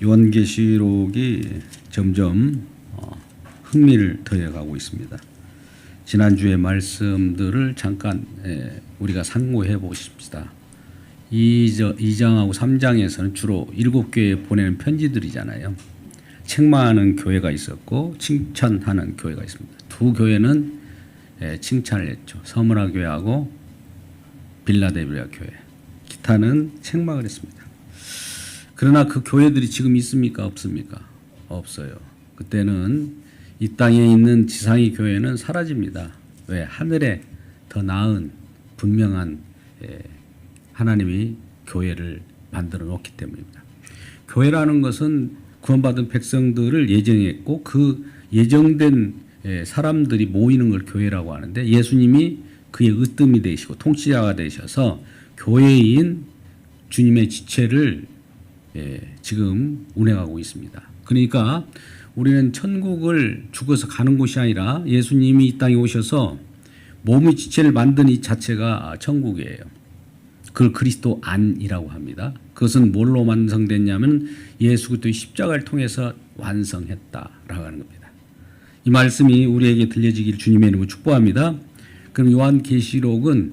요한계시록이 점점 흥미를 더해가고 있습니다. 지난주의 말씀들을 잠깐 우리가 상고해 보십시다. 2장하고 3장에서는 주로 7교회에 보내는 편지들이잖아요. 책망하는 교회가 있었고 칭찬하는 교회가 있습니다. 두 교회는 칭찬을 했죠. 서머나 교회하고 빌라델비아 교회. 기타는 책망을 했습니다. 그러나 그 교회들이 지금 있습니까? 없습니까? 없어요. 그때는 이 땅에 있는 지상의 교회는 사라집니다. 왜? 하늘에 더 나은 분명한 하나님이 교회를 만들어 놓기 때문입니다. 교회라는 것은 구원받은 백성들을 예정했고 그 예정된 사람들이 모이는 걸 교회라고 하는데 예수님이 그의 으뜸이 되시고 통치자가 되셔서 교회인 주님의 지체를 지금 운행하고 있습니다. 그러니까 우리는 천국을 죽어서 가는 곳이 아니라 예수님이 이 땅에 오셔서 몸의 지체를 만든 이 자체가 천국이에요. 그걸 그리스도 안이라고 합니다. 그것은 뭘로 완성됐냐면 예수 그리스도의 십자가를 통해서 완성했다라고 하는 겁니다. 이 말씀이 우리에게 들려지길 주님의 이름으로 축복합니다. 그럼 요한계시록은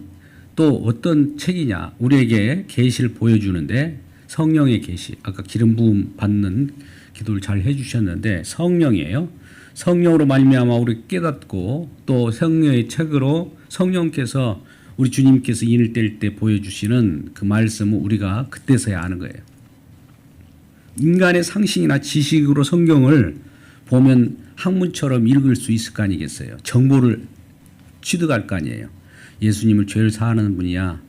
또 어떤 책이냐? 우리에게 계시를 보여주는데 성령의 계시. 아까 기름 부음 받는 기도를 잘 해주셨는데 성령이에요. 성령으로 말미암아 우리 깨닫고 또 성령의 책으로 성령께서 우리 주님께서 인을 뗄 때 보여주시는 그 말씀을 우리가 그때서야 아는 거예요. 인간의 상식이나 지식으로 성경을 보면 학문처럼 읽을 수 있을 거 아니겠어요. 정보를 취득할 거 아니에요. 예수님을 죄를 사하는 분이야.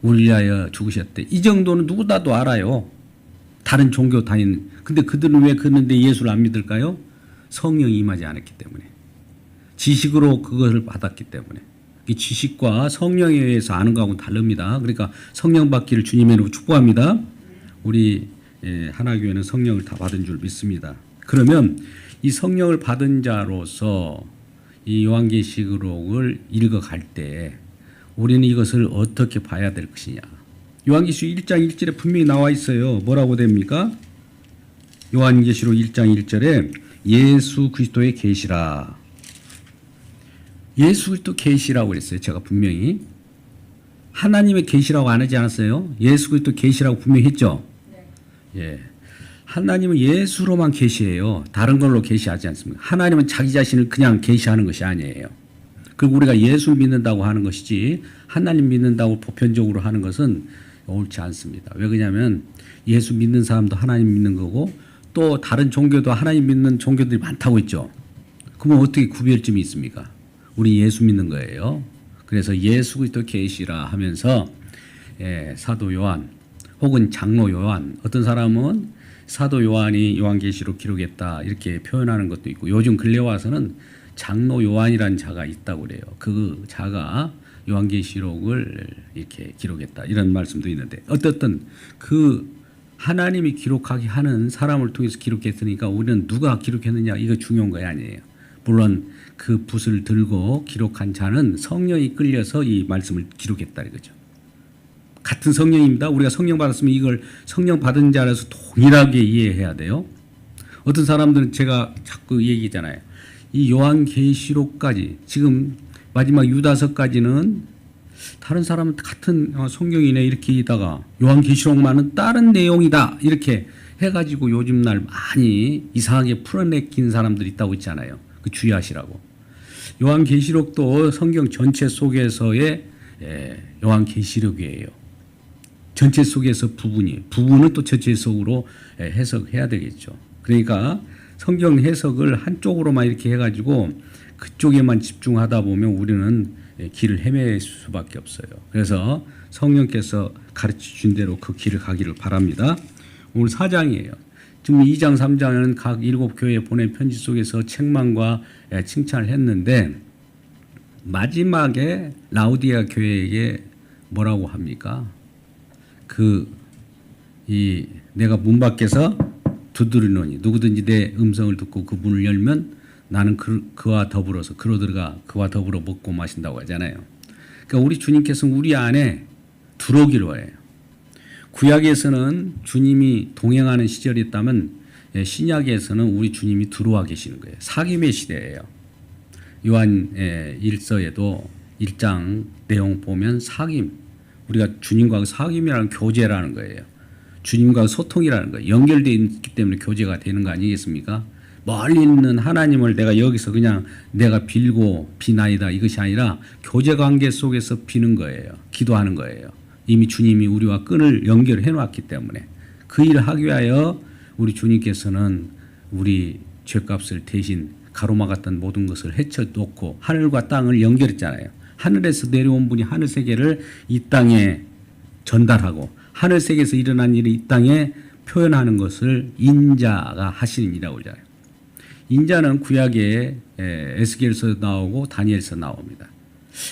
우리 위하여 죽으셨대. 이 정도는 누구나도 알아요. 다른 종교 다니는. 근데 그들은 왜 그런데 예수를 안 믿을까요? 성령이 임하지 않았기 때문에. 지식으로 그것을 받았기 때문에. 이 지식과 성령에 의해서 아는 거하고는 다릅니다. 그러니까 성령 받기를 주님의 이름으로 축복합니다. 우리 하나교회는 성령을 다 받은 줄 믿습니다. 그러면 이 성령을 받은 자로서 이 요한계시록을 읽어갈 때 우리는 이것을 어떻게 봐야 될 것이냐. 요한계시록 1장 1절에 분명히 나와 있어요. 뭐라고 됩니까? 요한계시록 1장 1절에 예수 그리스도의 계시라. 예수 그리스도 계시라고 그랬어요. 제가 분명히. 하나님의 계시라고 안 하지 않았어요? 예수 그리스도 계시라고 분명히 했죠? 네. 예. 하나님은 예수로만 계시해요. 다른 걸로 계시하지 않습니다. 하나님은 자기 자신을 그냥 계시하는 것이 아니에요. 그리고 우리가 예수 믿는다고 하는 것이지 하나님 믿는다고 보편적으로 하는 것은 옳지 않습니다. 왜 그러냐면 예수 믿는 사람도 하나님 믿는 거고 또 다른 종교도 하나님 믿는 종교들이 많다고 했죠. 그러면 어떻게 구별점이 있습니까? 우리 예수 믿는 거예요. 그래서 예수 그리스도 계시라 하면서 사도 요한 혹은 장로 요한 어떤 사람은 사도 요한이 요한계시록 기록했다 이렇게 표현하는 것도 있고 요즘 근래 와서는 장로 요한이라는 자가 있다고 그래요. 그 자가 요한계시록을 이렇게 기록했다 이런 말씀도 있는데 어떻든 그 하나님이 기록하게 하는 사람을 통해서 기록했으니까 우리는 누가 기록했느냐 이거 중요한 거 아니에요. 물론 그 붓을 들고 기록한 자는 성령이 끌려서 이 말씀을 기록했다 이거죠. 같은 성령입니다. 우리가 성령 받았으면 이걸 성령 받은 자라서 동일하게 이해해야 돼요. 어떤 사람들은 제가 자꾸 얘기잖아요. 이 요한계시록까지 지금 마지막 유다서까지는 다른 사람은 같은 성경이네 이렇게 있다가 요한계시록만은 다른 내용이다 이렇게 해가지고 요즘 날 많이 이상하게 풀어내긴 사람들이 있다고 있잖아요. 그 주의하시라고. 요한계시록도 성경 전체 속에서의 요한계시록이에요. 전체 속에서 부분은 또 전체 속으로 해석해야 되겠죠. 그러니까 성경 해석을 한쪽으로만 이렇게 해가지고 그쪽에만 집중하다 보면 우리는 길을 헤맬 수밖에 없어요. 그래서 성령께서 가르쳐 준 대로 그 길을 가기를 바랍니다. 오늘 4장이에요. 지금 2장, 3장은 각 7교회에 보낸 편지 속에서 책망과 칭찬을 했는데 마지막에 라우디아 교회에게 뭐라고 합니까? 내가 문 밖에서 두드리노니 누구든지 내 음성을 듣고 그 문을 열면 나는 그와 더불어서 그로 들어가 그와 더불어 먹고 마신다고 하잖아요. 그러니까 우리 주님께서는 우리 안에 들어오기로 해요. 구약에서는 주님이 동행하는 시절이 있다면 신약에서는 우리 주님이 들어와 계시는 거예요. 사귐의 시대예요. 요한 1서에도 1장 내용 보면 사귐, 우리가 주님과 사귐이라는 교제라는 거예요. 주님과 소통이라는 거예요. 연결되어 있기 때문에 교제가 되는 거 아니겠습니까? 멀리 있는 하나님을 내가 여기서 그냥 내가 빌고 비나이다 이것이 아니라 교제 관계 속에서 비는 거예요. 기도하는 거예요. 이미 주님이 우리와 끈을 연결해 놨기 때문에 그 일을 하기 위하여 우리 주님께서는 우리 죄값을 대신 가로막았던 모든 것을 헤쳐놓고 하늘과 땅을 연결했잖아요. 하늘에서 내려온 분이 하늘 세계를 이 땅에 전달하고 하늘 세계에서 일어난 일을 이 땅에 표현하는 것을 인자가 하시는 일이라고 그러잖아요. 인자는 구약에 에스겔서 나오고 다니엘서 나옵니다.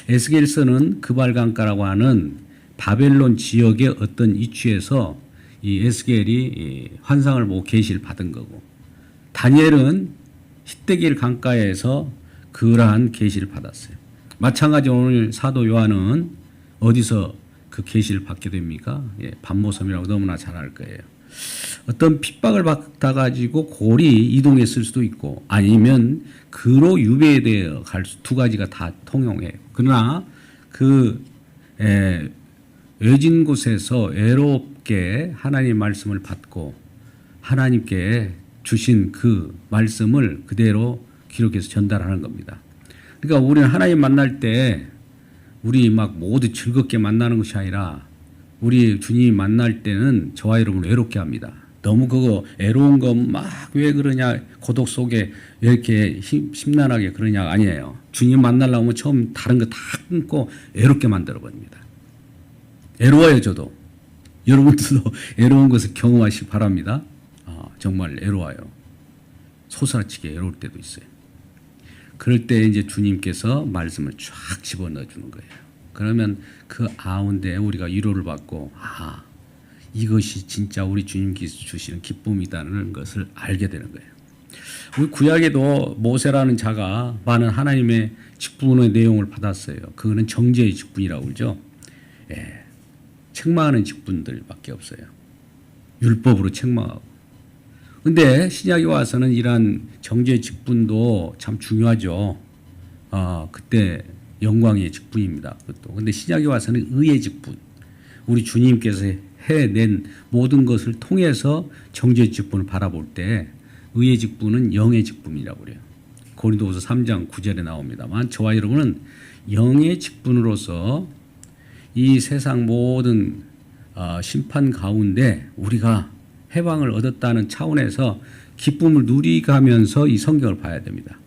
에스겔서는 그발강가라고 하는 바벨론 지역의 어떤 이치에서 이 에스겔이 환상을 보고 계시를 받은 거고, 다니엘은 히데길 강가에서 그러한 계시를 받았어요. 마찬가지로 오늘 사도 요한은 어디서 그 계시를 받게 됩니까? 반모섬이라고 너무나 잘 알 거예요. 어떤 핍박을 받아가지고 골이 이동했을 수도 있고 아니면 그로 유배되어 갈 두 가지가 다 통용해요. 그러나 그 외진 곳에서 외롭게 하나님의 말씀을 받고 하나님께 주신 그 말씀을 그대로 기록해서 전달하는 겁니다. 그러니까 우리는 하나님 만날 때 우리 막 모두 즐겁게 만나는 것이 아니라 우리 주님이 만날 때는 저와 여러분을 외롭게 합니다. 너무 그거 애로운 거 막 왜 그러냐, 고독 속에 왜 이렇게 심란하게 그러냐, 아니에요. 주님 만나려면 처음 다른 거 다 끊고 외롭게 만들어 버립니다. 애로워요. 저도. 여러분들도 애로운 것을 경험하시기 바랍니다. 정말 애로워요. 소스라치게 애로울 때도 있어요. 그럴 때 이제 주님께서 말씀을 쫙 집어넣어 주는 거예요. 그러면 그 가운데 우리가 위로를 받고 이것이 진짜 우리 주님께서 주시는 기쁨이라는 것을 알게 되는 거예요. 우리 구약에도 모세라는 자가 많은 하나님의 직분의 내용을 받았어요. 그거는 정죄의 직분이라고 그러죠. 책망하는 직분들밖에 없어요. 율법으로 책망하고. 근데 신약에 와서는 이러한 정죄의 직분도 참 중요하죠. 그때 영광의 직분입니다. 그것도. 근데 신약에 와서는 의의 직분. 우리 주님께서 해낸 모든 것을 통해서 정죄의 직분을 바라볼 때 의의 직분은 영의 직분이라고 그래요. 고린도후서 3장 9절에 나옵니다만 저와 여러분은 영의 직분으로서 이 세상 모든 심판 가운데 우리가 해방을 얻었다는 차원에서 기쁨을 누리가면서 이 성경을 봐야 됩니다.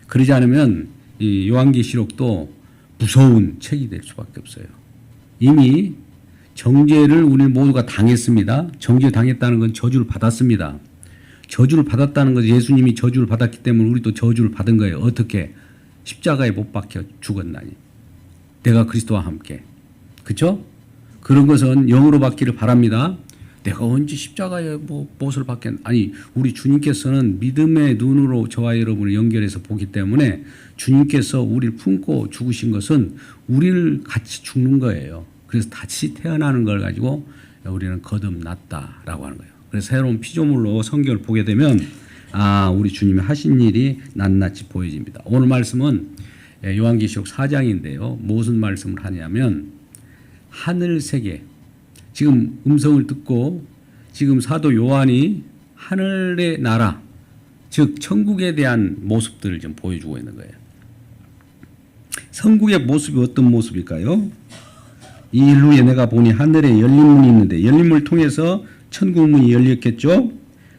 그러지 않으면 이 요한계시록도 무서운 책이 될 수밖에 없어요. 이미 정죄를 우리 모두가 당했습니다. 정죄 당했다는 건 저주를 받았습니다. 저주를 받았다는 것은 예수님이 저주를 받았기 때문에 우리도 저주를 받은 거예요. 어떻게? 십자가에 못 박혀 죽었나니. 내가 그리스도와 함께. 그렇죠? 그런 것은 영으로 받기를 바랍니다. 내가 언제 십자가에 못을 받겠나. 아니, 우리 주님께서는 믿음의 눈으로 저와 여러분을 연결해서 보기 때문에 주님께서 우리를 품고 죽으신 것은 우리를 같이 죽는 거예요. 그래서 다시 태어나는 걸 가지고 우리는 거듭났다라고 하는 거예요. 그래서 새로운 피조물로 성경을 보게 되면 우리 주님이 하신 일이 낱낱이 보여집니다. 오늘 말씀은 요한계시록 4장인데요. 무슨 말씀을 하냐면 하늘 세계, 지금 음성을 듣고 지금 사도 요한이 하늘의 나라, 즉 천국에 대한 모습들을 좀 보여주고 있는 거예요. 천국의 모습이 어떤 모습일까요? 이 일 후에 내가 보니 하늘에 열린 문이 있는데, 열린 문을 통해서 천국 문이 열렸겠죠.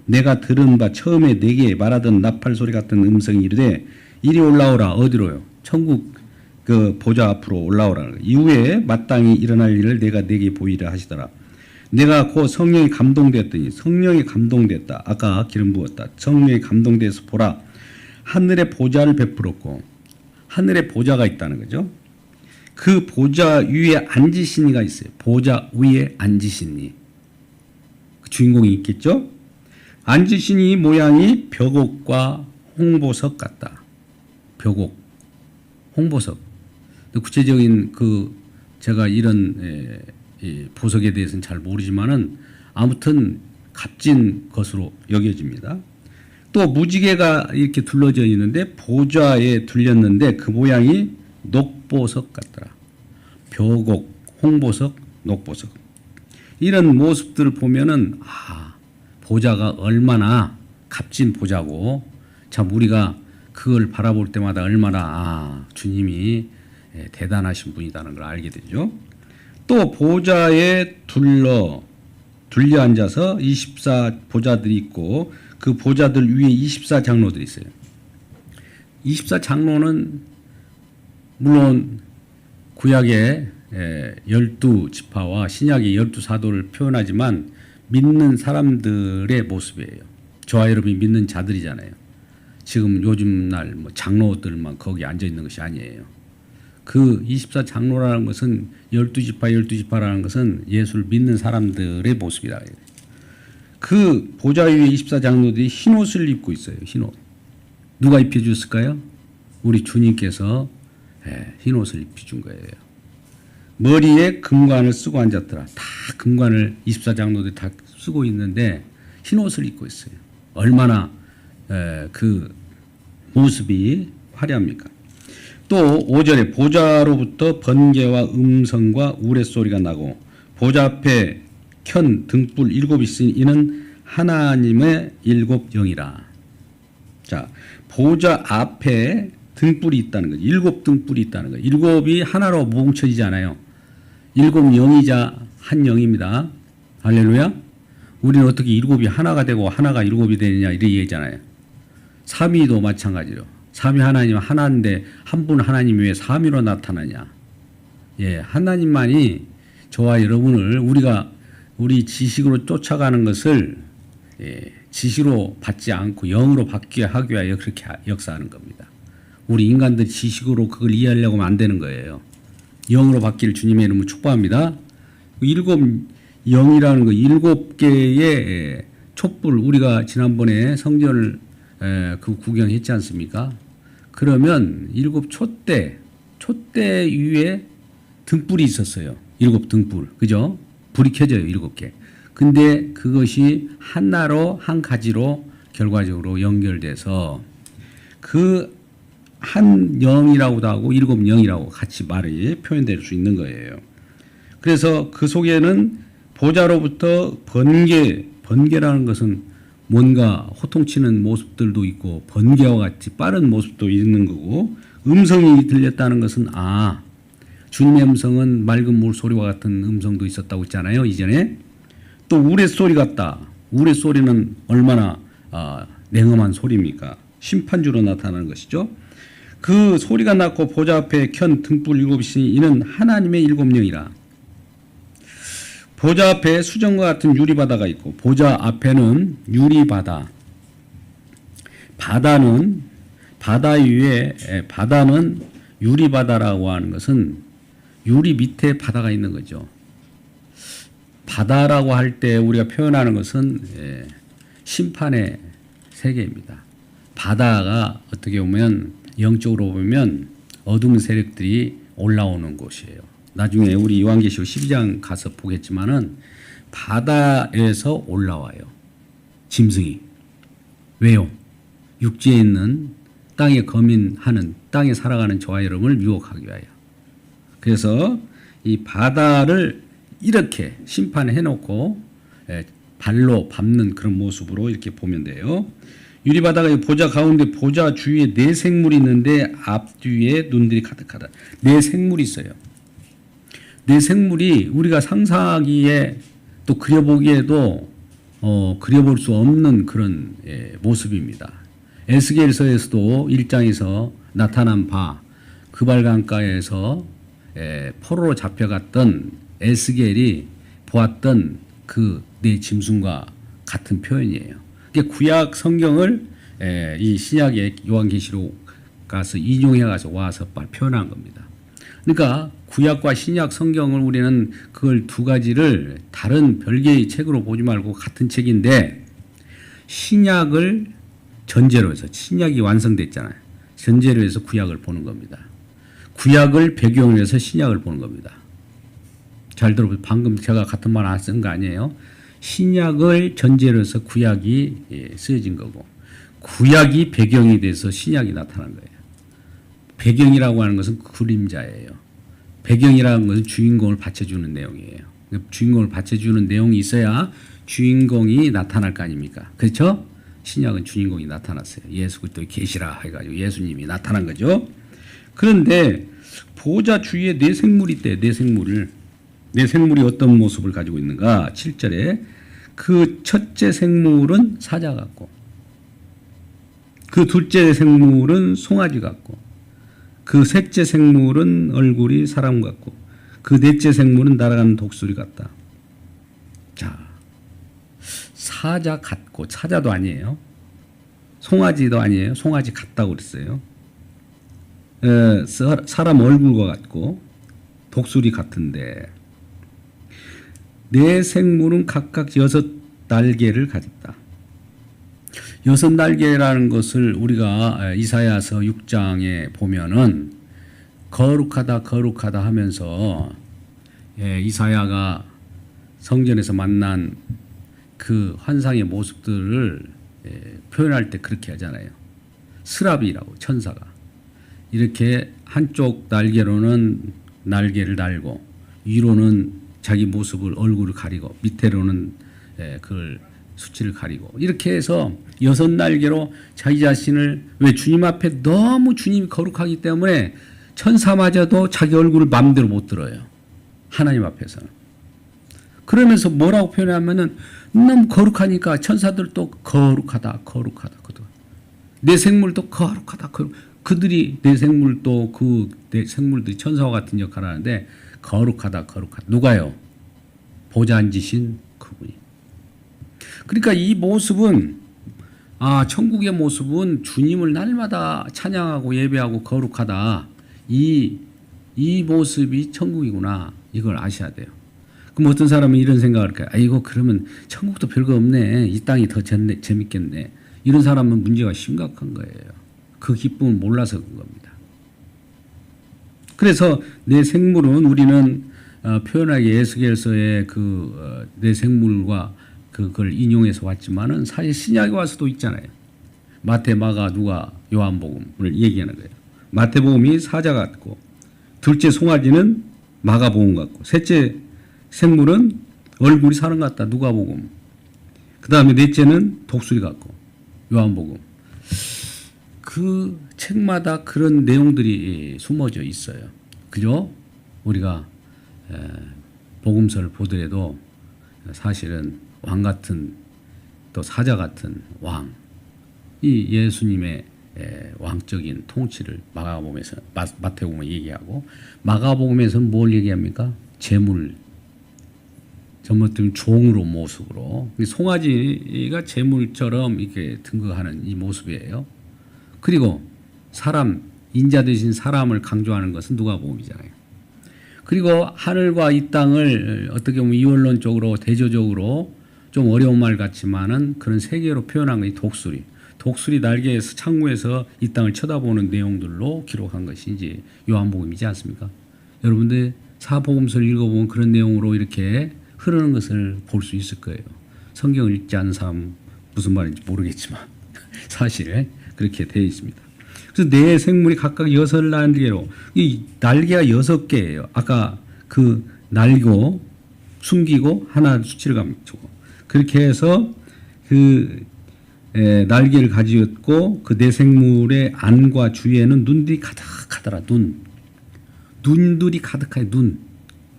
내가 들은 바 처음에 내게 말하던 나팔 소리 같은 음성이 이르되 이리 올라오라. 어디로요? 천국 그 보좌 앞으로 올라오라는 거예요. 이후에 마땅히 일어날 일을 내가 내게 보이라 하시더라. 내가 곧 성령이 감동되었더니, 성령이 감동됐다. 아까 기름 부었다. 성령이 감동돼서 보라. 하늘의 보좌를 베풀었고, 하늘의 보좌가 있다는 거죠. 그 보좌 위에 앉으신 이가 있어요. 보좌 위에 앉으신 이. 그 주인공이 있겠죠. 앉으신 이 모양이 벽옥과 홍보석 같다. 벽옥, 홍보석. 구체적인 제가 이런 이 보석에 대해서는 잘 모르지만은 아무튼 값진 것으로 여겨집니다. 또 무지개가 이렇게 둘러져 있는데 보좌에 둘렸는데 그 모양이 녹보석 같더라. 벼곡, 홍보석, 녹보석. 이런 모습들을 보면은 보좌가 얼마나 값진 보좌고 참 우리가 그걸 바라볼 때마다 얼마나 주님이 대단하신 분이라는 걸 알게 되죠. 또 보좌에 둘러 앉아서 24 보좌들이 있고 그 보좌들 위에 24 장로들이 있어요. 24 장로는 물론 구약의 12지파와 신약의 12사도를 표현하지만 믿는 사람들의 모습이에요. 저와 여러분이 믿는 자들이잖아요. 지금 요즘 날 뭐 장로들만 거기 앉아 있는 것이 아니에요. 그 24 장로라는 것은 12지파라는 것은 예수를 믿는 사람들의 모습이다. 그 보좌 위에 24 장로들이 흰 옷을 입고 있어요. 흰 옷. 누가 입혀주셨을까요? 우리 주님께서 흰 옷을 입혀준 거예요. 머리에 금관을 쓰고 앉았더라. 다 금관을 24 장로들이 다 쓰고 있는데 흰 옷을 입고 있어요. 얼마나 그 모습이 화려합니까? 또 5절에 보좌로부터 번개와 음성과 우레소리가 나고 보좌 앞에 켠 등불 7이 있으니 이는 하나님의 7 영이라. 자, 보좌 앞에 등불이 있다는 거죠. 7 등불이 있다는 거예요. 7이 하나로 뭉쳐지잖아요. 7 영이자 한 영입니다. 할렐루야. 우리는 어떻게 7이 하나가 되고 하나가 7이 되느냐 이렇게 얘기하잖아요. 삼위도 마찬가지로. 삼위 하나님 하나인데 한 분 하나님 왜 삼위로 나타나냐. 하나님만이 저와 여러분을 우리 지식으로 쫓아가는 것을 지식으로 받지 않고 영으로 받게 하기 위하여 그렇게 역사하는 겁니다. 우리 인간들이 지식으로 그걸 이해하려고 하면 안 되는 거예요. 영으로 받기를 주님의 이름으로 축복합니다. 7 영이라는 거 7개의 촛불 우리가 지난번에 성전을 그 구경했지 않습니까? 그러면 7 촛대 위에 등불이 있었어요. 7 등불. 그죠? 불이 켜져요. 7개. 근데 그것이 하나로 한 가지로 결과적으로 연결돼서 그 한 영이라고도 하고 7 영이라고 같이 말이 표현될 수 있는 거예요. 그래서 그 속에는 보좌로부터 번개라는 것은 뭔가 호통치는 모습들도 있고 번개와 같이 빠른 모습도 있는 거고 음성이 들렸다는 것은 주님의 음성은 맑은 물소리와 같은 음성도 있었다고 했잖아요. 이전에 또 우레소리 같다. 우레소리는 얼마나 냉엄한 소리입니까? 심판주로 나타나는 것이죠. 그 소리가 났고 보좌 앞에 켠 등불 7이 있으니 이는 하나님의 7 영이라. 보좌 앞에 수정과 같은 유리바다가 있고 보좌 앞에는 유리바다. 바다는 유리바다라고 하는 것은 유리 밑에 바다가 있는 거죠. 바다라고 할 때 우리가 표현하는 것은 심판의 세계입니다. 바다가 어떻게 보면 영적으로 보면 어두운 세력들이 올라오는 곳이에요. 나중에 우리 요한계시록 12장 가서 보겠지만은 바다에서 올라와요. 짐승이. 왜요? 육지에 있는 땅에 거민하는 땅에 살아가는 저와 여러분을 유혹하기 위하여. 그래서 이 바다를 이렇게 심판해 놓고 발로 밟는 그런 모습으로 이렇게 보면 돼요. 유리바다가 보좌 가운데 보좌 주위에 4 생물이 있는데 앞뒤에 눈들이 가득하다. 4 생물이 있어요. 4 생물이 우리가 상상하기에 또 그려보기에도 그려볼 수 없는 그런 모습입니다. 에스겔서에서도 1장에서 나타난 바 그발강가에서 포로로 잡혀갔던 에스겔이 보았던 그 4 짐승과 같은 표현이에요. 구약 성경을 이 신약의 요한계시록 가서 인용해 가서 와서 표현한 겁니다. 그러니까 구약과 신약 성경을 우리는 그걸 두 가지를 다른 별개의 책으로 보지 말고 같은 책인데 신약을 전제로 해서 신약이 완성됐잖아요. 전제로 해서 구약을 보는 겁니다. 구약을 배경으로 해서 신약을 보는 겁니다. 잘 들어보세요. 방금 제가 같은 말 안 쓴 거 아니에요. 신약을 전제로 해서 구약이 쓰여진 거고 구약이 배경이 돼서 신약이 나타난 거예요. 배경이라고 하는 것은 그림자예요. 배경이라는 것은 주인공을 받쳐주는 내용이에요. 주인공을 받쳐주는 내용이 있어야 주인공이 나타날 거 아닙니까? 그렇죠? 신약은 주인공이 나타났어요. 예수 그리스도의 계시라 해가지고 예수님이 나타난 거죠. 그런데 보좌 주위에 네 생물이 있대. 네 생물이 어떤 모습을 가지고 있는가? 7절에 그 첫째 생물은 사자 같고 그 둘째 생물은 송아지 같고 그 셋째 생물은 얼굴이 사람 같고 그 넷째 생물은 날아가는 독수리 같다. 자, 사자 같고 사자도 아니에요. 송아지도 아니에요. 송아지 같다고 그랬어요. 사람 얼굴과 같고 독수리 같은데 네 생물은 각각 6날개를 가졌다. 6날개라는 것을 우리가 이사야서 6장에 보면은 거룩하다 거룩하다 하면서 이사야가 성전에서 만난 그 환상의 모습들을 표현할 때 그렇게 하잖아요. 스라비라고 천사가 이렇게 한쪽 날개로는 날개를 달고 위로는 자기 모습을 얼굴을 가리고 밑에로는 그걸 수치를 가리고 이렇게 해서 6날개로 자기 자신을 왜 주님 앞에 너무 주님이 거룩하기 때문에 천사마저도 자기 얼굴을 마음대로 못 들어요. 하나님 앞에서는. 그러면서 뭐라고 표현하면은 너무 거룩하니까 천사들도 거룩하다 거룩하다 내 생물도 거룩하다 그들이 내 생물도 그 내 생물들이 천사와 같은 역할을 하는데 거룩하다 거룩하다 누가요? 보좌 앉으신 그분이. 그러니까 이 모습은 천국의 모습은 주님을 날마다 찬양하고 예배하고 거룩하다. 이 모습이 천국이구나. 이걸 아셔야 돼요. 그럼 어떤 사람은 이런 생각을 할까요? 이거 그러면 천국도 별거 없네. 이 땅이 더 재밌겠네. 이런 사람은 문제가 심각한 거예요. 그 기쁨을 몰라서 그런 겁니다. 그래서 내 생물은 우리는 표현하기 에스겔서의 내 생물과 그걸 인용해서 왔지만은 사실 신약에 와서도 있잖아요. 마태, 마가, 누가, 요한복음을 얘기하는 거예요. 마태복음이 사자 같고 둘째 송아지는 마가복음 같고 셋째 생물은 얼굴이 사람 같다. 누가복음. 그 다음에 넷째는 독수리 같고 요한복음. 그 책마다 그런 내용들이 숨어져 있어요. 그죠? 우리가 복음서를 보더라도 사실은 왕 같은 또 사자 같은 왕, 이 예수님의 왕적인 통치를 마가복음에서 마태복음에 얘기하고 마가복음에서는 뭘 얘기합니까? 재물, 전부터 종으로 모습으로 송아지가 재물처럼 이렇게 등극하는 이 모습이에요. 그리고 사람 인자 되신 사람을 강조하는 것은 누가복음이잖아요. 그리고 하늘과 이 땅을 어떻게 보면 이원론적으로 대조적으로 좀 어려운 말 같지만은 그런 세계로 표현한 것이 독수리. 독수리 날개에서 창문에서 이 땅을 쳐다보는 내용들로 기록한 것이 이제 요한복음이지 않습니까? 여러분들 사복음서를 읽어보면 그런 내용으로 이렇게 흐르는 것을 볼 수 있을 거예요. 성경을 읽지 않은 사람 무슨 말인지 모르겠지만 사실 그렇게 되어 있습니다. 그래서 네 생물이 각각 6날개로 이 날개가 6개예요. 아까 그 날고 숨기고 하나 수치를 감추고 그렇게 해서 그 날개를 가지었고 그 네 생물의 안과 주위에는 눈들이 가득하더라. 눈들이 가득하여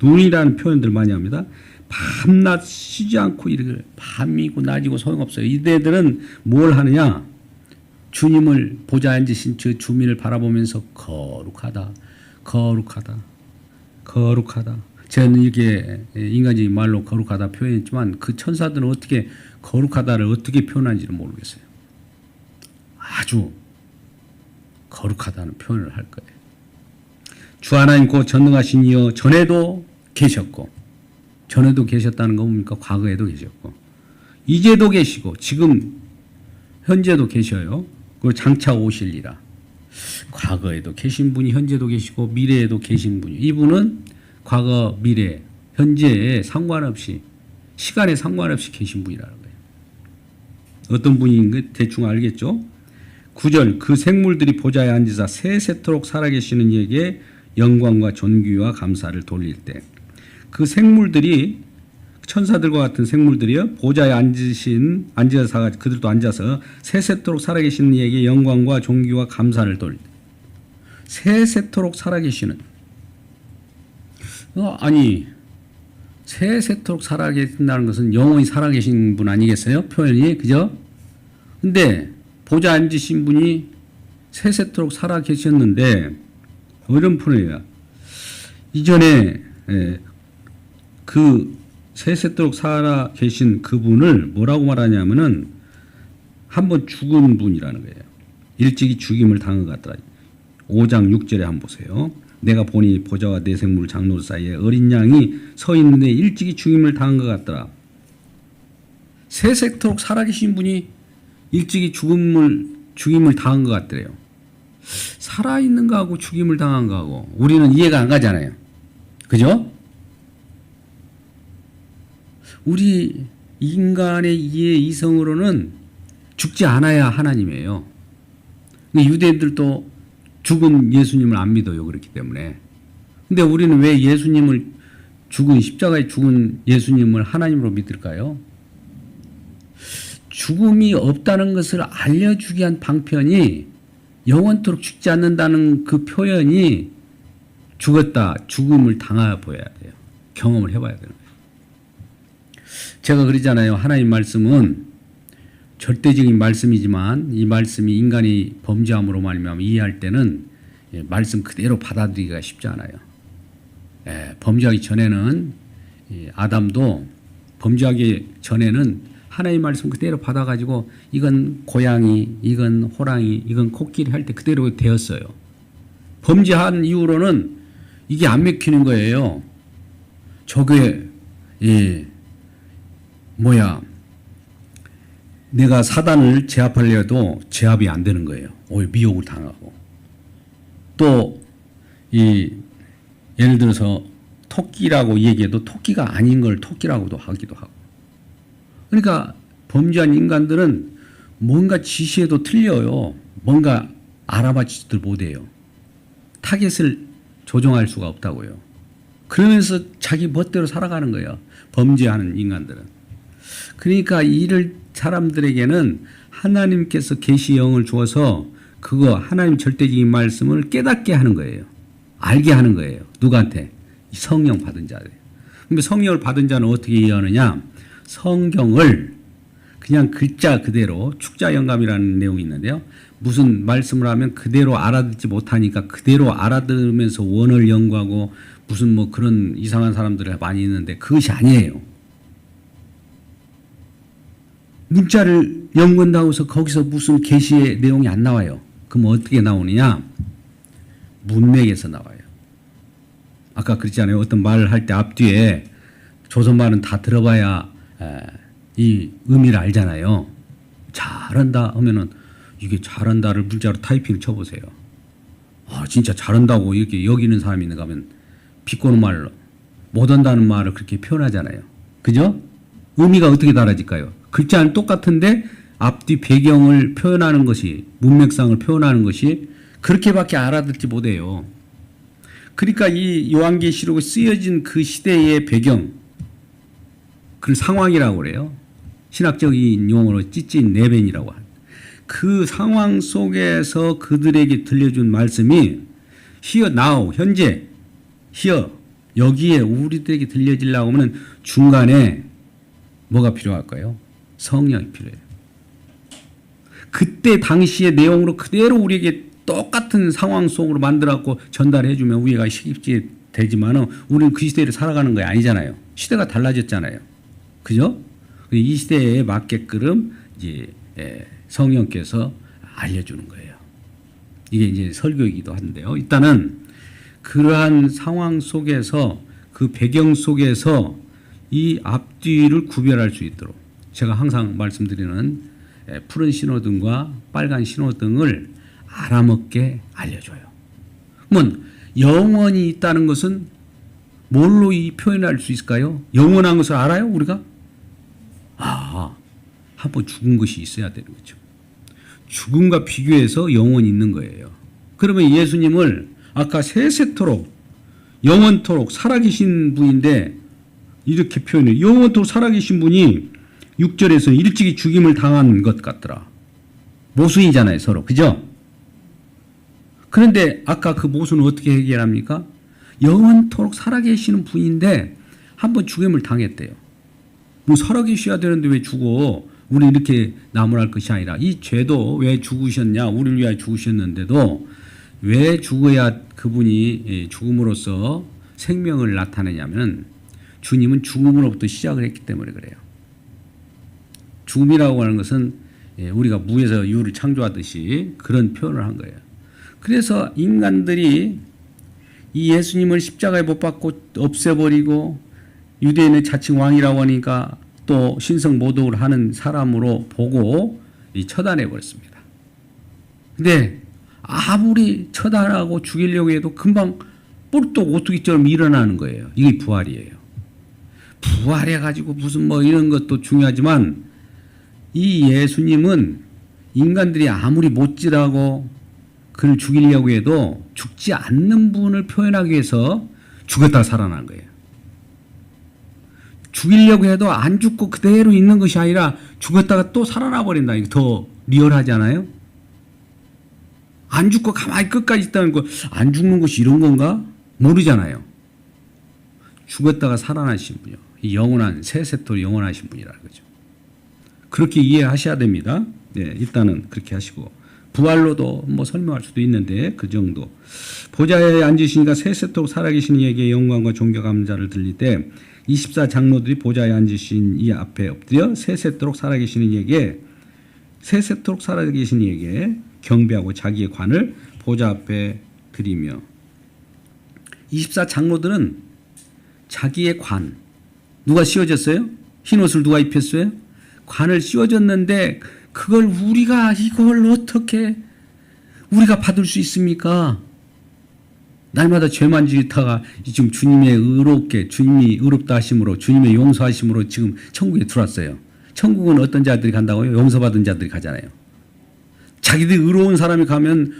눈이라는 표현들 많이 합니다. 밤낮 쉬지 않고 이렇게 밤이고 낮이고 소용없어요. 이들은 뭘 하느냐? 주님을 보좌에 앉으신 저 주민을 바라보면서 거룩하다. 저는 이렇게 인간적인 말로 거룩하다 표현했지만 그 천사들은 어떻게 거룩하다를 어떻게 표현하는지를 모르겠어요. 아주 거룩하다는 표현을 할 거예요. 주 하나님 곧 전능하신 이여 전에도 계셨다는 거 뭡니까? 과거에도 계셨고 이제도 계시고 지금 현재도 계셔요. 그리고 장차 오실리라. 과거에도 계신 분이 현재도 계시고 미래에도 계신 분이 이분은 과거 미래 현재에 상관없이 시간에 상관없이 계신 분이라는 거예요. 어떤 분인 거 대충 알겠죠? 9절 그 생물들이 보좌에 앉으사 세세토록 살아계시는 이에게 영광과 존귀와 감사를 돌릴 때 그 생물들이 천사들과 같은 생물들이요 보좌에 앉아서 그들도 앉아서 세세토록 살아계시는 이에게 영광과 존귀와 감사를 돌릴 때 세세토록 살아계시는 아니 세세토록 살아계신다는 것은 영원히 살아계신 분 아니겠어요? 표현이 그죠? 근데 보좌 앉으신 분이 세세토록 살아계셨는데 이런 표현이에요. 이전에 그 세세토록 살아계신 그분을 뭐라고 말하냐면은 한번 죽은 분이라는 거예요. 일찍이 죽임을 당한 것 같더라. 5장 6절에 한번 보세요. 내가 보니 보좌와 네 생물 장로 사이에 어린 양이 서 있는데 일찍이 죽임을 당한 것 같더라. 세세토록 살아계신 분이 일찍이 죽임을 당한 것 같더래요. 살아있는 거하고 죽임을 당한 거하고 우리는 이해가 안 가잖아요. 그죠? 우리 인간의 이해 이성으로는 죽지 않아야 하나님이에요. 유대인들도 죽은 예수님을 안 믿어요. 그렇기 때문에. 근데 우리는 왜 예수님을 십자가에 죽은 예수님을 하나님으로 믿을까요? 죽음이 없다는 것을 알려주기 위한 방편이 영원토록 죽지 않는다는 그 표현이 죽었다, 죽음을 당해 보여야 돼요. 경험을 해봐야 되는 거예요. 제가 그러잖아요. 하나님 말씀은 절대적인 말씀이지만 이 말씀이 인간이 범죄함으로 말미암아 이해할 때는 말씀 그대로 받아들이기가 쉽지 않아요. 범죄하기 전에는 아담도 범죄하기 전에는 하나님 말씀 그대로 받아가지고 이건 고양이, 이건 호랑이, 이건 코끼리 할 때 그대로 되었어요. 범죄한 이후로는 이게 안 맥히는 거예요. 저게 내가 사단을 제압하려도 제압이 안 되는 거예요. 오히려 미혹을 당하고. 또 예를 들어서 토끼라고 얘기해도 토끼가 아닌 걸 토끼라고도 하기도 하고. 그러니까 범죄한 인간들은 뭔가 지시해도 틀려요. 뭔가 알아맞히지도 못해요. 타겟을 조정할 수가 없다고요. 그러면서 자기 멋대로 살아가는 거예요. 범죄하는 인간들은. 그러니까 이를 사람들에게는 하나님께서 계시 영을 주어서 그거 하나님 절대적인 말씀을 깨닫게 하는 거예요. 알게 하는 거예요. 누구한테? 성령 받은 자들. 근데 성령을 받은 자는 어떻게 이해하느냐? 성경을 그냥 글자 그대로 축자 영감이라는 내용이 있는데요. 무슨 말씀을 하면 그대로 알아듣지 못하니까 그대로 알아들으면서 원을 연구하고 무슨 뭐 그런 이상한 사람들이 많이 있는데 그것이 아니에요. 문자를 연구한다고 해서 거기서 무슨 계시의 내용이 안 나와요. 그럼 어떻게 나오느냐? 문맥에서 나와요. 아까 그랬잖아요. 어떤 말을 할 때 앞뒤에 조선말은 다 들어봐야 이 의미를 알잖아요. 잘한다 하면은 이게 잘한다를 문자로 타이핑을 쳐보세요. 아 진짜 잘한다고 이렇게 여기는 사람이 있는가 하면 비꼬는 말로 못한다는 말을 그렇게 표현하잖아요. 그죠? 의미가 어떻게 달라질까요? 글자는 똑같은데 앞뒤 배경을 표현하는 것이 문맥상을 표현하는 것이 그렇게밖에 알아듣지 못해요. 그러니까 이 요한계시록에 쓰여진 그 시대의 배경 그 상황이라고 그래요. 신학적인 용어로 찌찐 내벤이라고 합니다. 그 상황 속에서 그들에게 들려준 말씀이 here now 현재 here 여기에 우리들에게 들려지려고 하면 중간에 뭐가 필요할까요? 성령이 필요해요. 그때 당시의 내용으로 그대로 우리에게 똑같은 상황 속으로 만들어갖고 전달해주면 우리가 쉽지 되지만은 우리는 그 시대를 살아가는 거 아니잖아요. 시대가 달라졌잖아요. 그죠? 이 시대에 맞게끔 이제 성령께서 알려주는 거예요. 이게 이제 설교이기도 한데요. 일단은 그러한 상황 속에서 그 배경 속에서 이 앞뒤를 구별할 수 있도록 제가 항상 말씀드리는 푸른 신호등과 빨간 신호등을 알아먹게 알려줘요. 그러면 영원히 있다는 것은 뭘로 이 표현할 수 있을까요? 영원한 것을 알아요? 우리가? 한번 죽은 것이 있어야 되는 거죠. 죽음과 비교해서 영원히 있는 거예요. 그러면 예수님을 아까 세세토록 영원토록 살아계신 분인데 이렇게 표현해요. 영원토록 살아계신 분이 6절에서 일찍이 죽임을 당한 것 같더라. 모순이잖아요, 서로. 그죠? 그런데 아까 그 모순을 어떻게 해결합니까? 영원토록 살아계시는 분인데 한번 죽임을 당했대요. 뭐 살아계셔야 되는데 왜 죽어? 우리 이렇게 나무랄 것이 아니라 이 죄도 왜 죽으셨냐? 우리를 위하여 죽으셨는데도 왜 죽어야 그분이 죽음으로써 생명을 나타내냐면 주님은 죽음으로부터 시작을 했기 때문에 그래요. 죽음이라고 하는 것은 우리가 무에서 유를 창조하듯이 그런 표현을 한 거예요. 그래서 인간들이 이 예수님을 십자가에 못 박고 없애버리고 유대인의 자칭 왕이라고 하니까 또 신성 모독을 하는 사람으로 보고 처단해 버렸습니다. 근데 아무리 처단하고 죽이려고 해도 금방 뿔떡 오뚜기처럼 일어나는 거예요. 이게 부활이에요. 부활해가지고 무슨 뭐 이런 것도 중요하지만 이 예수님은 인간들이 아무리 못질하고 그를 죽이려고 해도 죽지 않는 분을 표현하기 위해서 죽었다 살아난 거예요. 죽이려고 해도 안 죽고 그대로 있는 것이 아니라 죽었다가 또 살아나 버린다. 이거 더 리얼하지 않아요? 안 죽고 가만히 끝까지 있다는 거, 안 죽는 것이 이런 건가? 모르잖아요. 죽었다가 살아나신 분이요. 영원한, 세세토록 영원하신 분이라는 거죠. 그렇게 이해하셔야 됩니다. 네, 일단은 그렇게 하시고. 부활로도 뭐 설명할 수도 있는데 그 정도. 보좌에 앉으시니까 세세토록 살아계신 이에게 영광과 존경 감사를 드릴 때 24장로들이 보좌에 앉으신 이 앞에 엎드려 세세토록 살아계신 이에게 경배하고 자기의 관을 보좌 앞에 드리며 24장로들은 자기의 관 누가 씌워졌어요? 흰옷을 누가 입혔어요? 관을 씌워줬는데 그걸 이걸 어떻게 우리가 받을 수 있습니까? 날마다 죄만 지다가 지금 주님의 주님이 의롭다 하심으로 주님의 용서하심으로 지금 천국에 들어왔어요. 천국은 어떤 자들이 간다고요? 용서받은 자들이 가잖아요. 자기들이 의로운 사람이 가면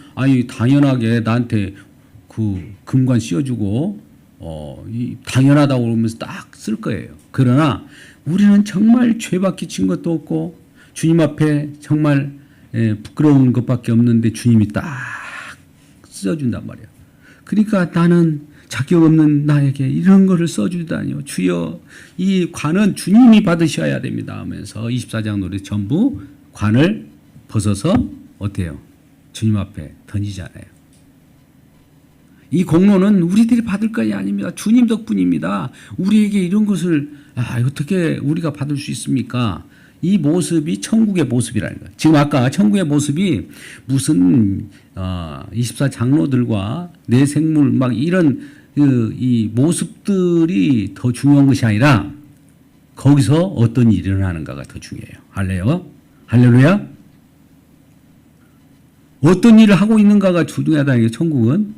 당연하게 나한테 그 금관 씌워주고 당연하다고 그러면서 딱 쓸 거예요. 그러나 우리는 정말 죄밖에 진 것도 없고 주님 앞에 정말 부끄러운 것밖에 없는데 주님이 딱 써준단 말이에요. 그러니까 나는 자격 없는 나에게 이런 거를 써주다니요. 주여 이 관은 주님이 받으셔야 됩니다 하면서 24장 노래 전부 관을 벗어서 어때요? 주님 앞에 던지잖아요. 이 공로는 우리들이 받을 것이 아닙니다. 주님 덕분입니다. 우리에게 이런 것을 어떻게 우리가 받을 수 있습니까? 이 모습이 천국의 모습이라는 거예요. 지금 아까 천국의 모습이 무슨 24장로들과 내 생물 막 이런 이 모습들이 더 중요한 것이 아니라 거기서 어떤 일이 일어나는가가 더 중요해요. 할렐루야. 어떤 일을 하고 있는가가 중요하다는 게 천국은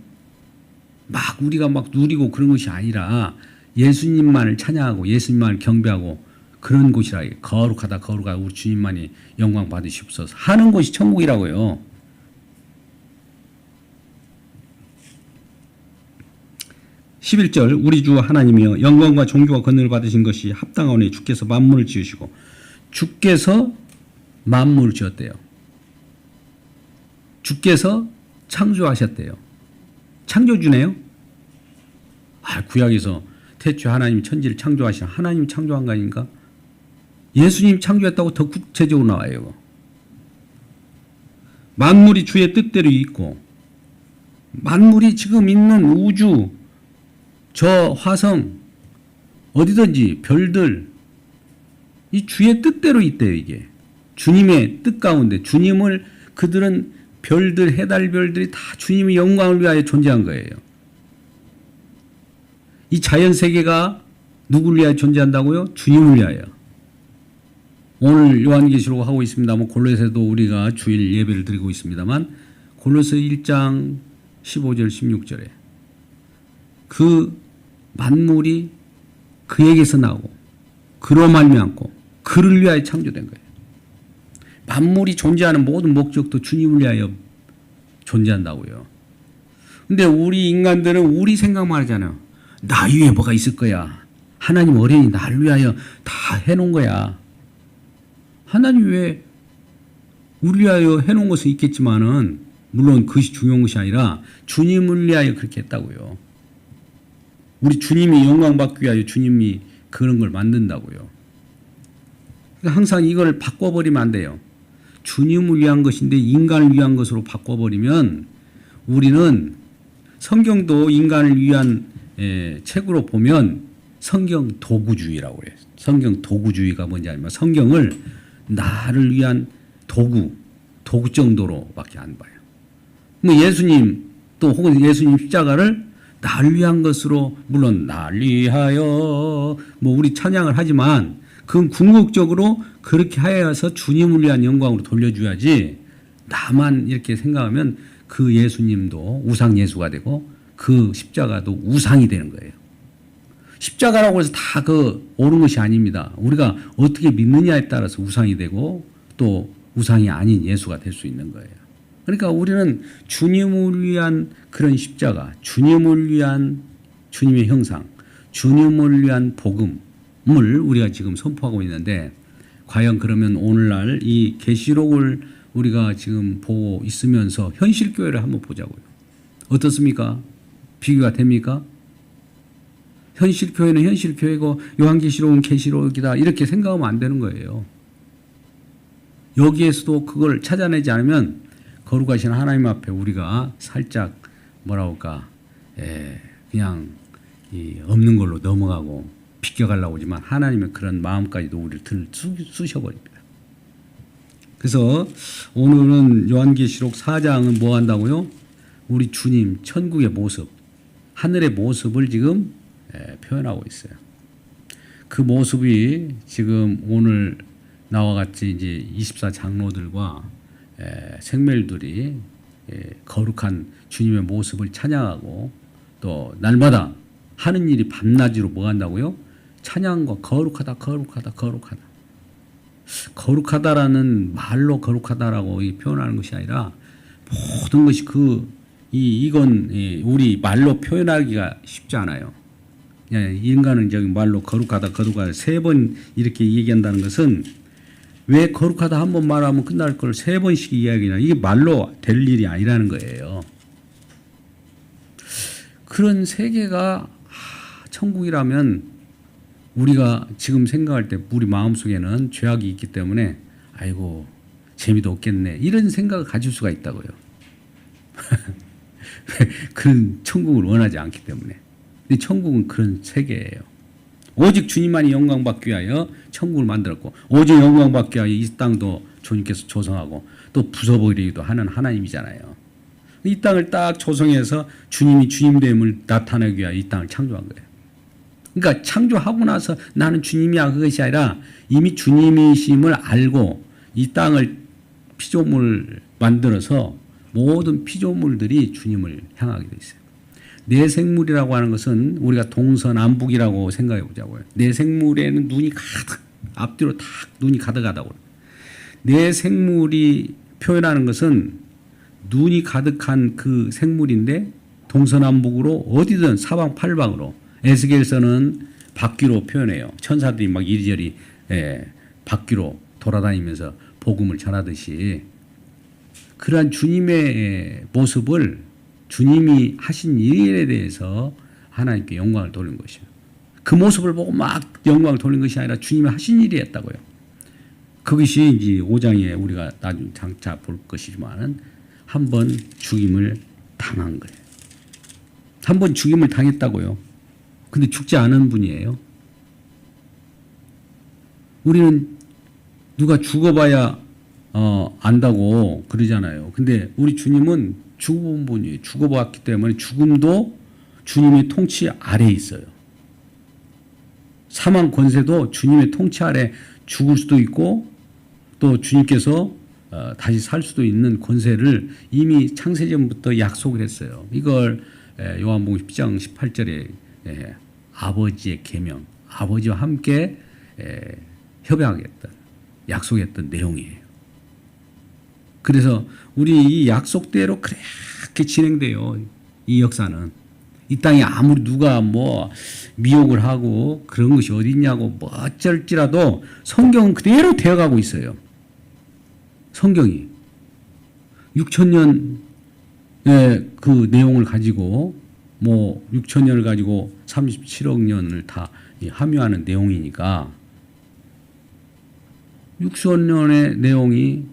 막 우리가 막 누리고 그런 것이 아니라 예수님만을 찬양하고 예수님만을 경배하고 그런 곳이라 거룩하다 우리 주님만이 영광 받으시옵소서 하는 곳이 천국이라고요. 11절 우리 주 하나님이여 영광과 존귀와 권능을 받으신 것이 합당하오니 주께서 만물을 지으시고 주께서 만물을 지었대요. 주께서 창조하셨대요. 창조주네요. 구약에서 태초에 하나님이 천지를 창조하신 하나님이 창조한 거 아닌가? 예수님 창조했다고 더 구체적으로 나와요. 만물이 주의 뜻대로 있고 만물이 지금 있는 우주 저 화성 어디든지 별들 이 주의 뜻대로 있대요. 이게 주님의 뜻 가운데 주님을 그들은 별들 해달별들이 다 주님의 영광을 위하여 존재한 거예요. 이 자연세계가 누구를 위하여 존재한다고요? 주님을 위하여. 오늘 요한계시록 하고 있습니다만 골로새도 우리가 주일 예배를 드리고 있습니다만 골로새 1장 15절 16절에 그 만물이 그에게서 나오고 그로 말미암고 그를 위하여 창조된 거예요. 만물이 존재하는 모든 목적도 주님을 위하여 존재한다고요. 근데 우리 인간들은 우리 생각만 하잖아요. 나 위에 뭐가 있을 거야. 하나님 어린이 나를 위하여 다 해놓은 거야. 하나님 왜 우리 위하여 해놓은 것은 있겠지만은 물론 그것이 중요한 것이 아니라 주님을 위하여 그렇게 했다고요. 우리 주님이 영광 받기 위하여 주님이 그런 걸 만든다고요. 그러니까 항상 이걸 바꿔버리면 안 돼요. 주님을 위한 것인데 인간을 위한 것으로 바꿔버리면 우리는 성경도 인간을 위한 책으로 보면 성경 도구주의라고 해요. 성경 도구주의가 뭔지 알면 성경을 나를 위한 도구 정도로밖에 안 봐요. 뭐 예수님 또 혹은 예수님 십자가를 나를 위한 것으로 물론 나를 위하여 뭐 우리 찬양을 하지만 그건 궁극적으로 그렇게 하여서 주님을 위한 영광으로 돌려줘야지 나만 이렇게 생각하면 그 예수님도 우상 예수가 되고 그 십자가도 우상이 되는 거예요. 십자가라고 해서 다 옳은 것이 아닙니다. 우리가 어떻게 믿느냐에 따라서 우상이 되고 또 우상이 아닌 예수가 될 수 있는 거예요. 그러니까 우리는 주님을 위한 그런 십자가, 주님을 위한 주님의 형상, 주님을 위한 복음을 우리가 지금 선포하고 있는데 과연 그러면 오늘날 이 계시록을 우리가 지금 보고 있으면서 현실교회를 한번 보자고요. 어떻습니까? 비교가 됩니까? 현실교회는 현실교회고 요한계시록은 계시록이다 이렇게 생각하면 안 되는 거예요. 여기에서도 그걸 찾아내지 않으면 거룩하신 하나님 앞에 우리가 살짝 뭐라고 할까 그냥 없는 걸로 넘어가고 비껴가려고 하지만 하나님의 그런 마음까지도 우리를 쑤셔버립니다. 그래서 오늘은 요한계시록 4장은 뭐 한다고요? 우리 주님 천국의 모습, 하늘의 모습을 지금 표현하고 있어요. 그 모습이 지금 오늘 나와 같이 이제 24장로들과 생멸들이 거룩한 주님의 모습을 찬양하고 또 날마다 하는 일이 밤낮으로 뭐 한다고요? 찬양과 거룩하다, 거룩하다, 거룩하다. 거룩하다라는 말로 거룩하다라고 표현하는 것이 아니라 모든 것이 이건 우리 말로 표현하기가 쉽지 않아요. 인간은 저기 말로 거룩하다, 거룩하다 세 번 이렇게 얘기한다는 것은 왜 거룩하다 한 번 말하면 끝날 걸 세 번씩 이야기나 이게 말로 될 일이 아니라는 거예요. 그런 세계가 천국이라면 우리가 지금 생각할 때 우리 마음속에는 죄악이 있기 때문에 아이고 재미도 없겠네 이런 생각을 가질 수가 있다고요. 그런 천국을 원하지 않기 때문에. 근데 천국은 그런 세계예요. 오직 주님만이 영광 받기 위하여 천국을 만들었고 오직 영광 받기 위하여 이 땅도 주님께서 조성하고 또 부숴버리기도 하는 하나님이잖아요. 이 땅을 딱 조성해서 주님이 주님됨을 나타내기 위하여 이 땅을 창조한 거예요. 그러니까 창조하고 나서 나는 주님이야 그것이 아니라 이미 주님이심을 알고 이 땅을 피조물 만들어서 모든 피조물들이 주님을 향하게 돼 있어요. 내생물이라고 하는 것은 우리가 동서남북이라고 생각해 보자고요. 내생물에는 눈이 가득 앞뒤로 다 눈이 가득하다고. 내생물이 표현하는 것은 눈이 가득한 그 생물인데 동서남북으로 어디든 사방팔방으로 에스겔서는 바퀴로 표현해요. 천사들이 막 이리저리 바퀴로 돌아다니면서 복음을 전하듯이 그러한 주님의 모습을 주님이 하신 일에 대해서 하나님께 영광을 돌린 것이에요. 그 모습을 보고 막 영광을 돌린 것이 아니라 주님이 하신 일이었다고요. 그것이 이제 5장에 우리가 나중에 장차 볼 것이지만은 한 번 죽임을 당한 거예요. 한 번 죽임을 당했다고요. 근데 죽지 않은 분이에요. 우리는 누가 죽어봐야 안다고 그러잖아요. 근데 우리 주님은 죽어본 분이에요. 죽어봤기 때문에 죽음도 주님의 통치 아래에 있어요. 사망 권세도 주님의 통치 아래 죽을 수도 있고 또 주님께서 다시 살 수도 있는 권세를 이미 창세전부터 약속을 했어요. 이걸 요한복음 10장 18절에 아버지의 계명, 아버지와 함께 협약했던, 약속했던 내용이에요. 그래서 우리 이 약속대로 그렇게 진행돼요. 이 역사는. 이 땅에 아무리 누가 뭐 미혹을 하고 그런 것이 어디 있냐고 뭐 어쩔지라도 성경은 그대로 되어가고 있어요. 성경이 6,000년의 그 내용을 가지고 뭐 6,000년을 가지고 37억 년을 다 함유하는 내용이니까 6,000년의 내용이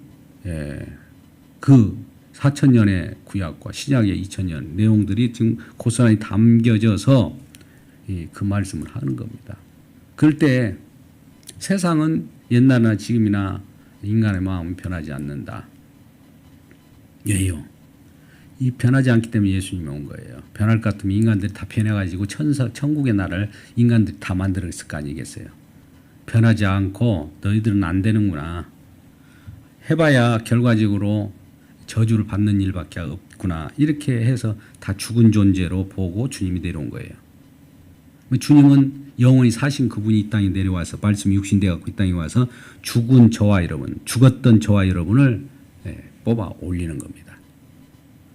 그 4,000년의 구약과 신약의 2,000년 내용들이 지금 고스란히 담겨져서 그 말씀을 하는 겁니다. 그럴 때 세상은 옛날이나 지금이나 인간의 마음은 변하지 않는다. 왜요? 이 변하지 않기 때문에 예수님이 온 거예요. 변할 것 같으면 인간들이 다 변해가지고 천국의 나라를 인간들이 다 만들었을 거 아니겠어요? 변하지 않고 너희들은 안 되는구나. 해봐야 결과적으로 저주를 받는 일밖에 없구나. 이렇게 해서 다 죽은 존재로 보고 주님이 내려온 거예요. 주님은 영원히 사신 그분이 이 땅에 내려와서 말씀이 육신되어 갖고 이 땅에 와서 죽은 저와 여러분, 죽었던 저와 여러분을 뽑아 올리는 겁니다.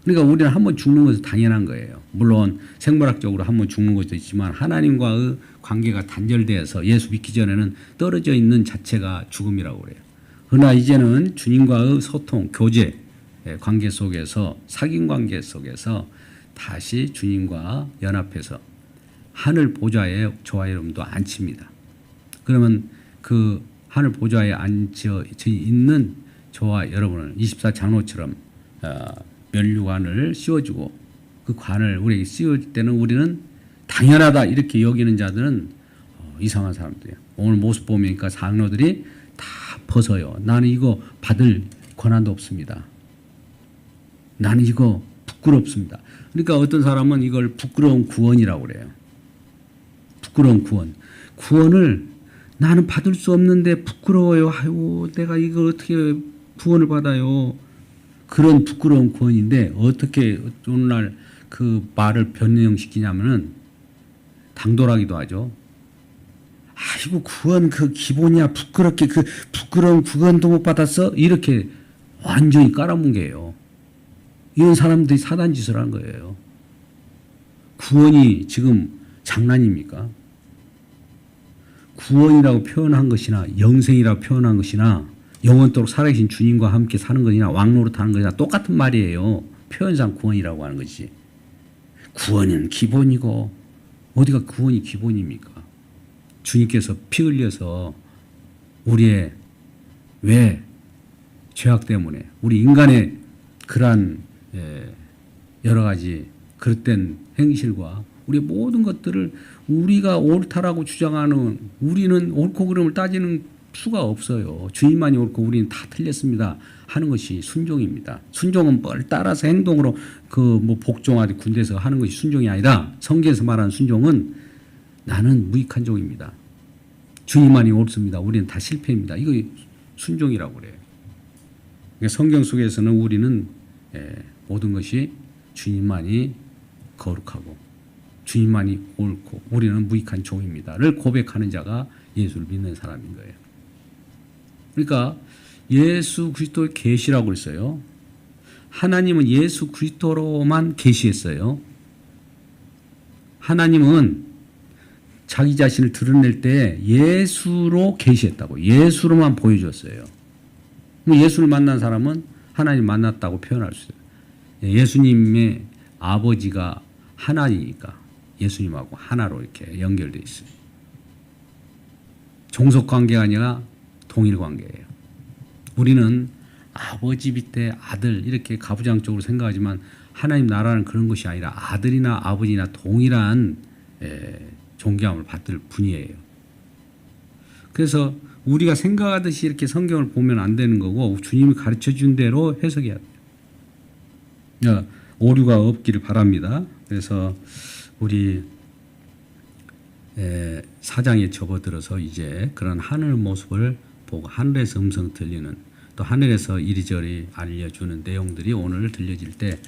그러니까 우리는 한번 죽는 것은 당연한 거예요. 물론 생물학적으로 한번 죽는 것도 있지만 하나님과의 관계가 단절되어서 예수 믿기 전에는 떨어져 있는 자체가 죽음이라고 그래요. 그러나 이제는 주님과의 소통, 교제 관계 속에서 사귐 관계 속에서 다시 주님과 연합해서 하늘 보좌에 저와 여러분도 앉힙니다. 그러면 그 하늘 보좌에 앉혀 있는 저와 여러분을 24장로처럼 면류관을 씌워주고 그 관을 우리에게 씌울 때는 우리는 당연하다 이렇게 여기는 자들은 이상한 사람들이에요. 오늘 모습 보니까 장로들이 다 벗어요. 나는 이거 받을 권한도 없습니다. 나는 이거 부끄럽습니다. 그러니까 어떤 사람은 이걸 부끄러운 구원이라고 그래요. 부끄러운 구원. 구원을 나는 받을 수 없는데 부끄러워요. 아유, 내가 이걸 어떻게 구원을 받아요. 그런 부끄러운 구원인데 어떻게 오늘날 그 말을 변형시키냐면은 당돌하기도 하죠. 아이고 구원 그 기본이야. 부끄럽게 그 부끄러운 구원도 못 받았어. 이렇게 완전히 깔아뭉개요. 이런 사람들이 사단 짓을 한 거예요. 구원이 지금 장난입니까? 구원이라고 표현한 것이나 영생이라고 표현한 것이나 영원토록 살아계신 주님과 함께 사는 것이나 왕노릇 하는 것이나 똑같은 말이에요. 표현상 구원이라고 하는 것이. 구원은 기본이고 어디가 구원이 기본입니까? 주님께서 피 흘려서 우리의 왜 죄악 때문에 우리 인간의 그러한 여러 가지 그릇된 행실과 우리의 모든 것들을 우리가 옳다라고 주장하는 우리는 옳고 그름을 따지는 수가 없어요. 주님만이 옳고 우리는 다 틀렸습니다 하는 것이 순종입니다. 순종은 뭘 따라서 행동으로 그 뭐 복종하듯 군대에서 하는 것이 순종이 아니라 성경에서 말하는 순종은 나는 무익한 종입니다. 주님만이 옳습니다. 우리는 다 실패입니다. 이거 순종이라고 그래요. 그러니까 성경 속에서는 우리는 모든 것이 주님만이 거룩하고 주님만이 옳고 우리는 무익한 종입니다를 고백하는 자가 예수를 믿는 사람인 거예요. 그러니까 예수 그리스도의 계시라고 그랬어요. 하나님은 예수 그리스도로만 계시했어요. 하나님은 자기 자신을 드러낼 때 예수로 계시했다고. 예수로만 보여줬어요. 예수를 만난 사람은 하나님 만났다고 표현할 수 있어요. 예수님의 아버지가 하나니까 예수님하고 하나로 이렇게 연결되어 있어요. 종속 관계가 아니라 동일 관계예요. 우리는 아버지 밑에 아들 이렇게 가부장적으로 생각하지만 하나님 나라는 그런 것이 아니라 아들이나 아버지나 동일한 존경함을 받을 분이에요. 그래서 우리가 생각하듯이 이렇게 성경을 보면 안 되는 거고 주님이 가르쳐 준 대로 해석해야 돼요. 오류가 없기를 바랍니다. 그래서 우리 4장에 접어들어서 이제 그런 하늘 모습을 보고 하늘에서 음성 들리는 또 하늘에서 이리저리 알려주는 내용들이 오늘 들려질 때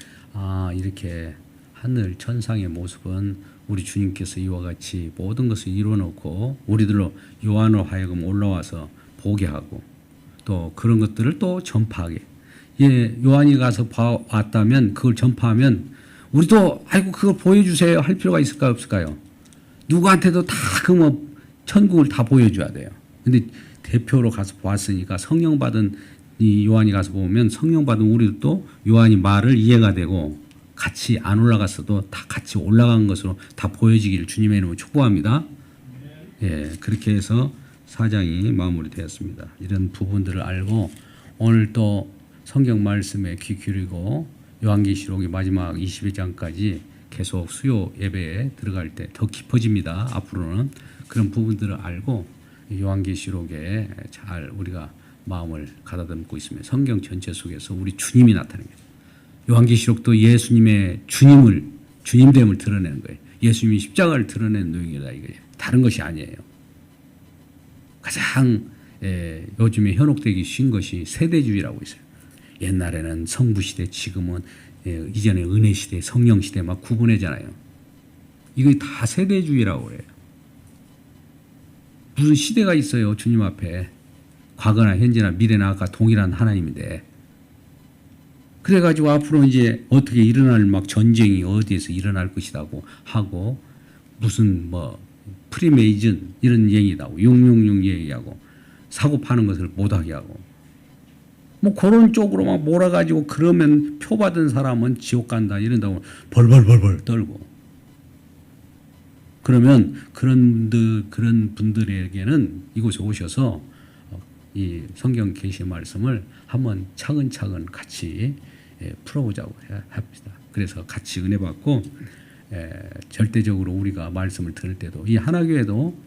이렇게 하늘 천상의 모습은 우리 주님께서 이와 같이 모든 것을 이루어놓고 우리들로 요한으로 하여금 올라와서 보게 하고 또 그런 것들을 또 전파하게. 예, 요한이 가서 왔다면 그걸 전파하면 우리도 아이고 그걸 보여주세요 할 필요가 있을까요 없을까요? 누구한테도 다 그 뭐 천국을 다 보여줘야 돼요. 근데 대표로 가서 보았으니까 성령 받은 이 요한이 가서 보면 성령 받은 우리도 요한이 말을 이해가 되고 같이 안 올라갔어도 다 같이 올라간 것으로 다 보여지기를 주님의 이름으로 축복합니다. 예, 그렇게 해서 4장이 마무리되었습니다. 이런 부분들을 알고 오늘 또 성경 말씀에 귀 기울이고 요한계시록의 마지막 22장까지 계속 수요 예배에 들어갈 때 더 깊어집니다. 앞으로는 그런 부분들을 알고 요한계시록에 잘 우리가 마음을 가다듬고 있으면 성경 전체 속에서 우리 주님이 나타나는 거예요. 요한계시록도 예수님의 주님됨을 드러내는 거예요. 예수님이 십자가를 드러내는 내용이다 이거예요. 다른 것이 아니에요. 가장 요즘에 현혹되기 쉬운 것이 세대주의라고 있어요. 옛날에는 성부시대, 지금은 이전에 은혜시대, 성령시대 막 구분하잖아요. 이거 다 세대주의라고 그래요. 무슨 시대가 있어요 주님 앞에. 과거나 현재나 미래나 아까 동일한 하나님인데. 그래가지고 앞으로 이제 어떻게 일어날 막 전쟁이 어디에서 일어날 것이라고 하고 무슨 뭐 프리메이즌 이런 얘기다고 666 얘기하고 사고 파는 것을 못하게 하고 뭐 그런 쪽으로 막 몰아가지고 그러면 표 받은 사람은 지옥 간다 이런다고 벌벌벌벌 떨고 그러면 그런 분들에게는 이곳에 오셔서 이 성경 계시 말씀을 한번 차근차근 같이 풀어보자고 합니다. 그래서 같이 은혜 받고 절대적으로 우리가 말씀을 들을 때도 이 하나교회도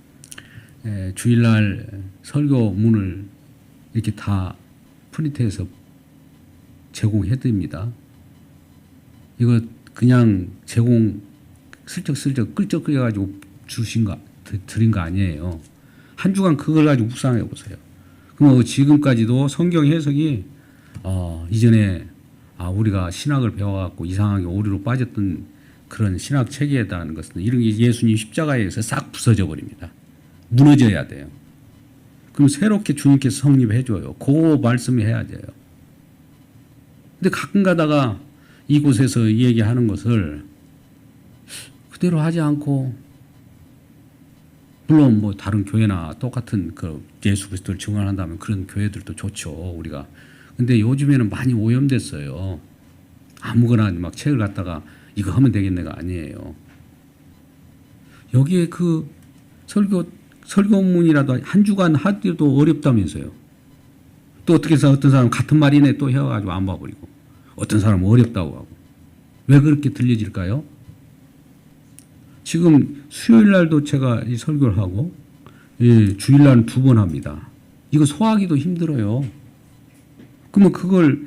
주일날 설교문을 이렇게 다 프린트해서 제공해드립니다. 이거 그냥 제공 슬쩍슬쩍 끌적거려가지고 드린 거 아니에요. 한 주간 그걸 가지고 묵상해 보세요. 그럼 지금까지도 성경 해석이 이전에 우리가 신학을 배워갖고 이상하게 오류로 빠졌던 그런 신학 체계에다는 것은 이런 게 예수님 십자가에서 싹 부서져 버립니다. 무너져야 돼요. 그럼 새롭게 주님께서 성립해 줘요. 그 말씀을 해야 돼요. 근데 가끔 가다가 이곳에서 얘기하는 것을 그대로 하지 않고 물론 뭐 다른 교회나 똑같은 그 예수 그리스도를 증언한다면 그런 교회들도 좋죠 우리가. 근데 요즘에는 많이 오염됐어요. 아무거나 막 책을 갖다가 이거 하면 되겠네가 아니에요. 여기에 그 설교문이라도 한 주간 하기도 어렵다면서요. 또 어떻게 해서 어떤 사람은 같은 말이네 또 해가지고 안 봐버리고 어떤 사람은 어렵다고 하고 왜 그렇게 들려질까요? 지금 수요일 날도 제가 이 설교를 하고 주일 날은 2번 합니다. 이거 소화하기도 힘들어요. 그러면 그걸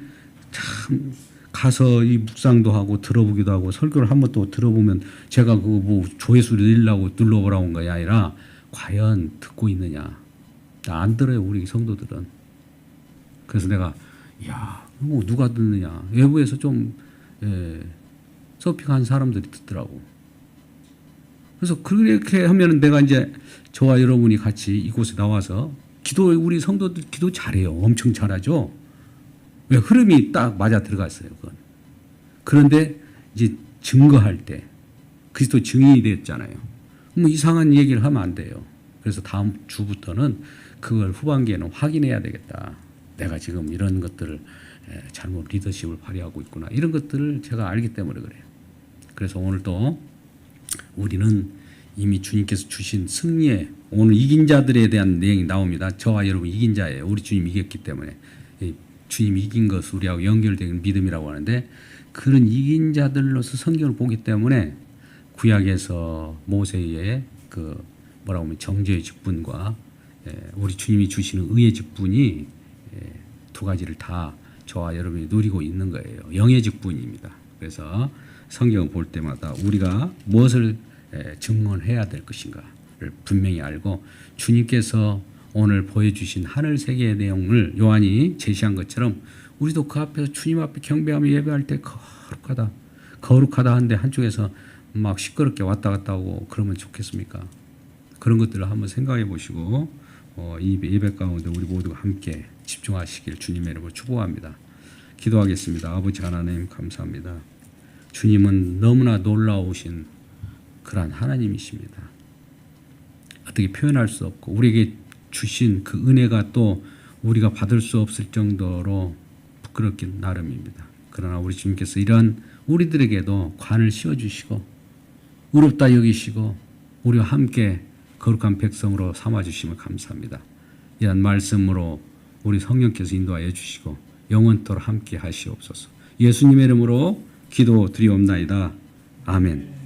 참 가서 이 묵상도 하고 들어보기도 하고 설교를 한번 또 들어보면 제가 그거 뭐 조회수 눌러보라고 온 것이 아니라 과연 듣고 있느냐. 안 들어요 우리 성도들은. 그래서 내가 뭐 누가 듣느냐. 외부에서 좀 서핑한 사람들이 듣더라고. 그래서 그렇게 하면 내가 이제 저와 여러분이 같이 이곳에 나와서 우리 성도들 기도 잘해요. 엄청 잘하죠. 왜 흐름이 딱 맞아 들어갔어요. 그건. 그런데 이제 증거할 때 그리스도 증인이 됐잖아요. 뭐 이상한 얘기를 하면 안 돼요. 그래서 다음 주부터는 그걸 후반기에는 확인해야 되겠다. 내가 지금 이런 것들을 잘못 리더십을 발휘하고 있구나. 이런 것들을 제가 알기 때문에 그래요. 그래서 오늘도 우리는 이미 주님께서 주신 승리에 오늘 이긴 자들에 대한 내용이 나옵니다. 저와 여러분 이긴 자예요. 우리 주님 이겼기 때문에 주님 이긴 것이 우리하고 연결된 믿음이라고 하는데 그런 이긴 자들로서 성경을 보기 때문에 구약에서 모세의 그 뭐라고 하면 정죄의 직분과 우리 주님이 주시는 의의 직분이 두 가지를 다 저와 여러분이 누리고 있는 거예요. 영의 직분입니다. 그래서 성경을 볼 때마다 우리가 무엇을 증언해야 될 것인가를 분명히 알고 주님께서 오늘 보여주신 하늘 세계의 내용을 요한이 제시한 것처럼 우리도 그 앞에서 주님 앞에 경배하며 예배할 때 거룩하다 하는데 한쪽에서 막 시끄럽게 왔다 갔다 하고 그러면 좋겠습니까? 그런 것들을 한번 생각해 보시고 이 예배 가운데 우리 모두가 함께 집중하시길 주님의 이름으로 축복합니다. 기도하겠습니다. 아버지 하나님 감사합니다. 주님은 너무나 놀라우신 그러한 하나님이십니다. 어떻게 표현할 수 없고 우리에게 주신 그 은혜가 또 우리가 받을 수 없을 정도로 부끄럽긴 나름입니다. 그러나 우리 주님께서 이런 우리들에게도 관을 씌워주시고 의롭다 여기시고 우리와 함께 거룩한 백성으로 삼아주시면 감사합니다. 이런 말씀으로 우리 성령께서 인도하여 주시고 영원토록 함께 하시옵소서. 예수님의 이름으로 기도드리옵나이다. 아멘.